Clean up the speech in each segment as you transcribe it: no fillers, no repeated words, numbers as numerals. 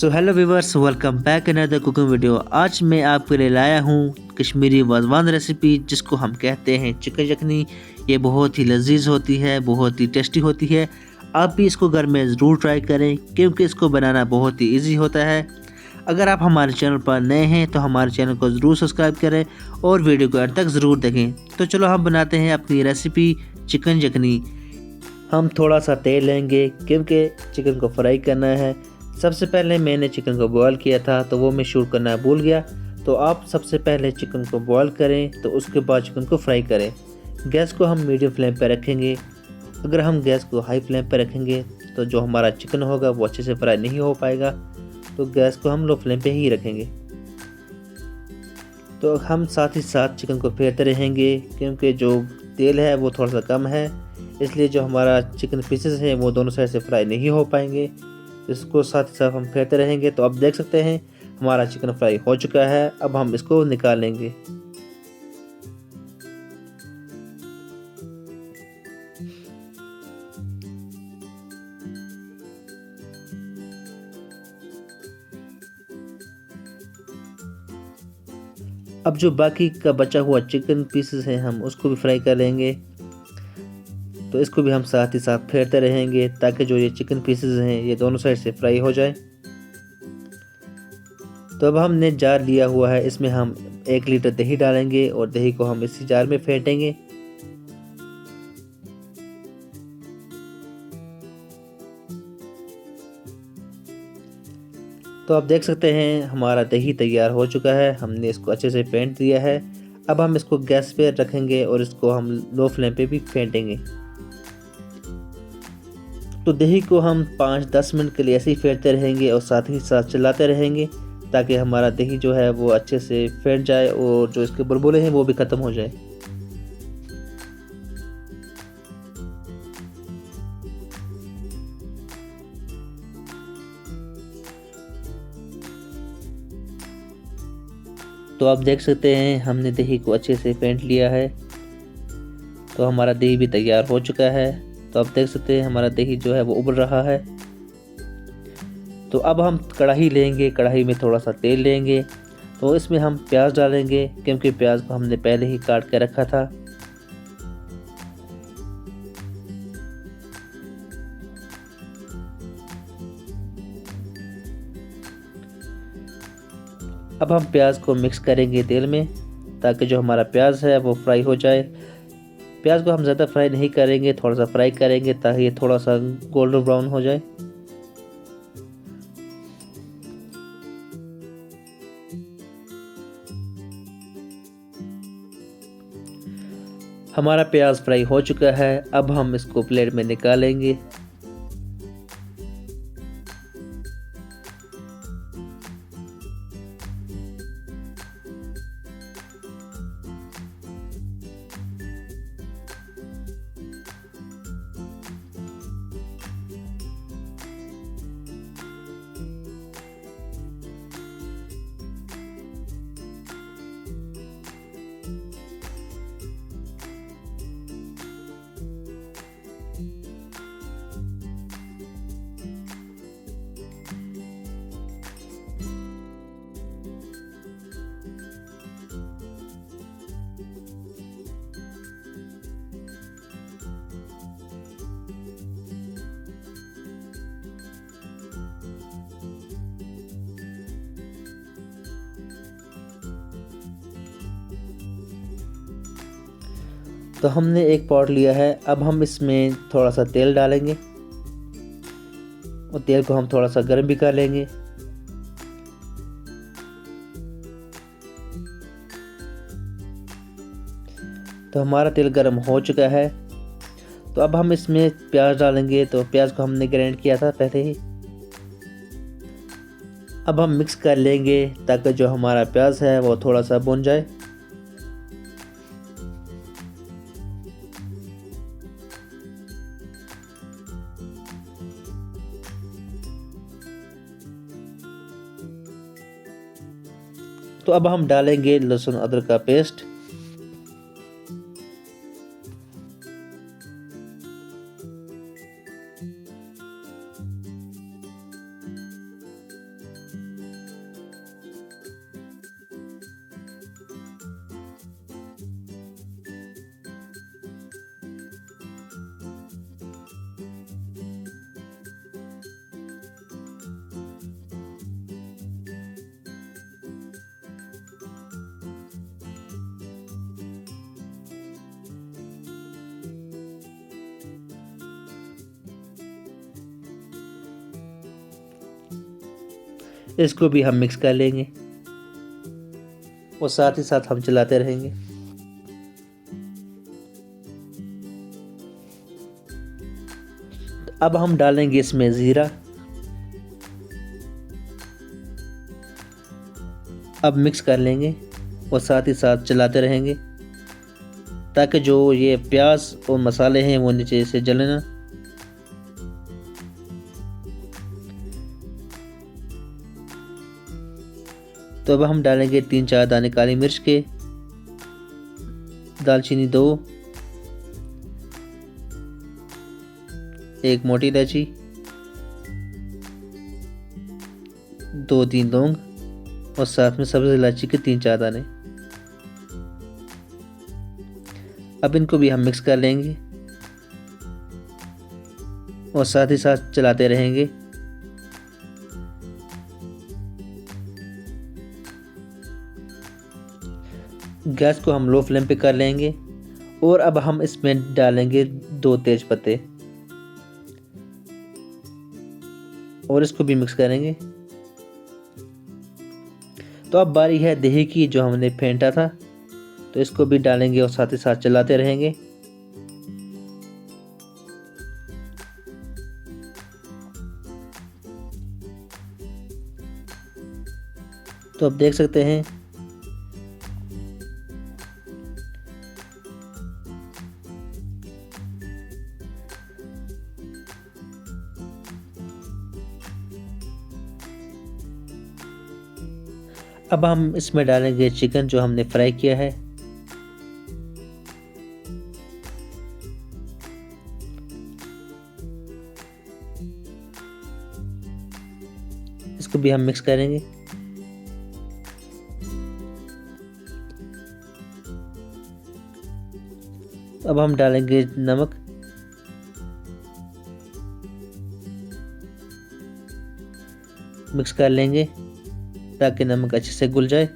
So hello viewers, welcome back another cooking video. आज मैं आपके लिए लाया हूँ कश्मीरी वाजवान रेसिपी, जिसको हम कहते हैं चिकन यखनी। ये बहुत ही लजीज होती है, बहुत ही टेस्टी होती है। आप भी इसको घर में ज़रूर ट्राई करें, क्योंकि इसको बनाना बहुत ही इजी होता है। अगर आप हमारे चैनल पर नए हैं तो हमारे चैनल को ज़रूर सब्सक्राइब करें और वीडियो को अंत तक ज़रूर देखें। तो चलो हम बनाते हैं अपनी रेसिपी चिकन यखनी। हम थोड़ा सा तेल लेंगे, क्योंकि चिकन को फ्राई करना है। सबसे पहले मैंने चिकन को बॉयल किया था, तो वो मैं शूट करना भूल गया। तो आप सबसे पहले चिकन को बॉयल करें, तो उसके बाद चिकन को फ्राई करें। गैस को हम मीडियम फ्लेम पर रखेंगे। अगर हम गैस को हाई फ्लेम पर रखेंगे तो जो हमारा चिकन होगा वो अच्छे से फ्राई नहीं हो पाएगा। तो गैस को हम लो फ्लेम पे ही रखेंगे। तो हम साथ ही साथ चिकन को फेरते रहेंगे, क्योंकि जो तेल है वो थोड़ा सा कम है, इसलिए जो हमारा चिकन पीसेस हैं वो दोनों साइड से फ्राई नहीं हो पाएंगे। इसको साथ ही साथ हम फेरते रहेंगे। तो अब देख सकते हैं हमारा चिकन फ्राई हो चुका है। अब हम इसको निकाल लेंगे। अब जो बाकी का बचा हुआ चिकन पीसेस हैं हम उसको भी फ्राई कर लेंगे। तो इसको भी हम साथ ही साथ फेरते रहेंगे, ताकि जो ये चिकन पीसेस हैं ये दोनों साइड से फ्राई हो जाए। तो अब हमने जार लिया हुआ है, इसमें हम 1 लीटर दही डालेंगे और दही को हम इसी जार में फेंटेंगे। तो आप देख सकते हैं हमारा दही तैयार हो चुका है। हमने इसको अच्छे से फेंट दिया है। अब हम इसको गैस पे रखेंगे और इसको हम लो फ्लेम पे भी फेंटेंगे। तो दही को हम 5-10 मिनट के लिए ऐसे ही फेंटते रहेंगे और साथ ही साथ चलाते रहेंगे, ताकि हमारा दही जो है वो अच्छे से फेंट जाए और जो इसके बुलबुले हैं वो भी ख़त्म हो जाए। तो आप देख सकते हैं हमने दही को अच्छे से फेंट लिया है। तो हमारा दही भी तैयार हो चुका है। तो आप देख सकते हैं हमारा दही जो है वो उबल रहा है। तो अब हम कढ़ाई लेंगे, कढ़ाई में थोड़ा सा तेल लेंगे। तो इसमें हम प्याज डालेंगे, क्योंकि प्याज को हमने पहले ही काट के रखा था। अब हम प्याज को मिक्स करेंगे तेल में, ताकि जो हमारा प्याज है वो फ्राई हो जाए। प्याज को हम ज़्यादा फ्राई नहीं करेंगे, थोड़ा सा फ्राई करेंगे ताकि ये थोड़ा सा गोल्डन ब्राउन हो जाए। हमारा प्याज फ्राई हो चुका है। अब हम इसको प्लेट में निकालेंगे। तो हमने एक पॉट लिया है। अब हम इसमें थोड़ा सा तेल डालेंगे और तेल को हम थोड़ा सा गर्म भी कर लेंगे। तो हमारा तेल गर्म हो चुका है। तो अब हम इसमें प्याज डालेंगे। तो प्याज को हमने ग्राइंड किया था पहले ही। अब हम मिक्स कर लेंगे, ताकि जो हमारा प्याज है वो थोड़ा सा भुन जाए। तो अब हम डालेंगे लहसुन अदरक का पेस्ट। इसको भी हम मिक्स कर लेंगे और साथ ही साथ हम चलाते रहेंगे। अब हम डालेंगे इसमें ज़ीरा। अब मिक्स कर लेंगे और साथ ही साथ चलाते रहेंगे ताकि जो ये प्याज और मसाले हैं वो नीचे से जले ना। तो अब हम डालेंगे 3-4 दाने काली मिर्च के, दालचीनी 2, एक मोटी इलायची, 2-3 लौंग और साथ में सब्ज़ इलायची के 3-4 दाने। अब इनको भी हम मिक्स कर लेंगे और साथ ही साथ चलाते रहेंगे। गैस को हम लो फ्लेम पे कर लेंगे और अब हम इसमें डालेंगे 2 तेज पत्ते और इसको भी मिक्स करेंगे। तो अब बारी है दही की, जो हमने फेंटा था, तो इसको भी डालेंगे और साथ ही साथ चलाते रहेंगे। तो अब देख सकते हैं अब हम इसमें डालेंगे चिकन जो हमने फ्राई किया है। इसको भी हम मिक्स करेंगे। अब हम डालेंगे नमक, मिक्स कर लेंगे ताकि नमक अच्छे से घुल जाए।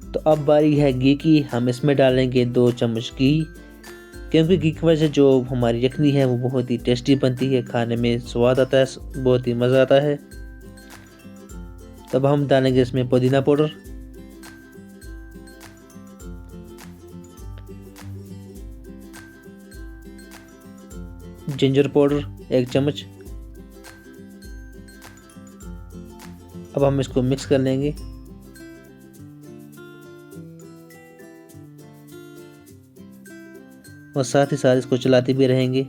तो अब बारी है घी की। हम इसमें डालेंगे 2 चम्मच घी, क्योंकि घी की वजह से जो हमारी यखनी है वो बहुत ही टेस्टी बनती है, खाने में स्वाद आता है, बहुत ही मज़ा आता है। तब हम डालेंगे इसमें पुदीना पाउडर, जिंजर पाउडर 1 चम्मच। अब हम इसको मिक्स कर लेंगे और साथ ही साथ इसको चलाते भी रहेंगे।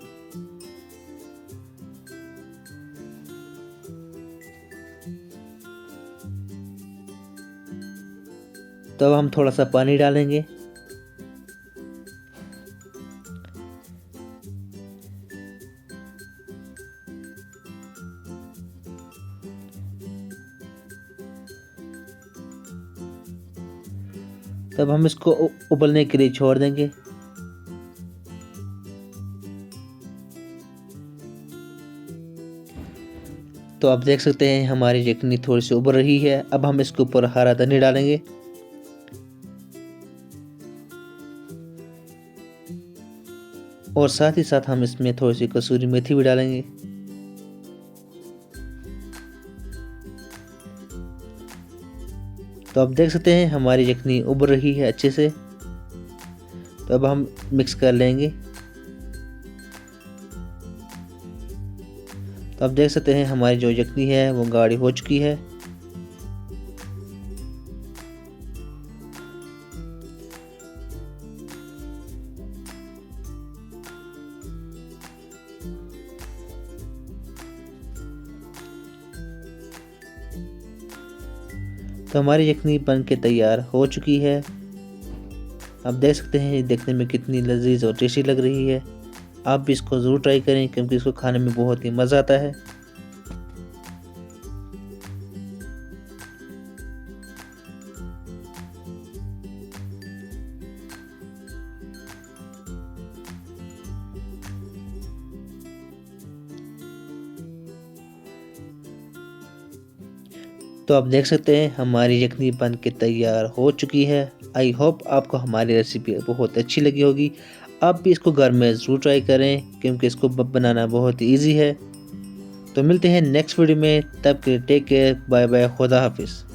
तो अब हम थोड़ा सा पानी डालेंगे तब हम इसको उबलने के लिए छोड़ देंगे। तो आप देख सकते हैं हमारी यखनी थोड़ी सी उबल रही है। अब हम इसके ऊपर हरा धनिया डालेंगे और साथ ही साथ हम इसमें थोड़ी सी कसूरी मेथी भी डालेंगे। तो आप देख सकते हैं हमारी यखनी उबल रही है अच्छे से। तो अब हम मिक्स कर लेंगे। तो आप देख सकते हैं हमारी जो यखनी है वो गाढ़ी हो चुकी है। तो हमारी यखनी बन के तैयार हो चुकी है। आप देख सकते हैं ये देखने में कितनी लजीज और टेस्टी लग रही है। आप भी इसको ज़रूर ट्राई करें, क्योंकि इसको खाने में बहुत ही मज़ा आता है। तो आप देख सकते हैं हमारी यखनी बन के तैयार हो चुकी है। आई होप आपको हमारी रेसिपी बहुत अच्छी लगी होगी। आप भी इसको घर में ज़रूर ट्राई करें क्योंकि इसको बनाना बहुत ईजी है। तो मिलते हैं नेक्स्ट वीडियो में, तब के टेक केयर, बाय बाय, खुदा हाफिज़।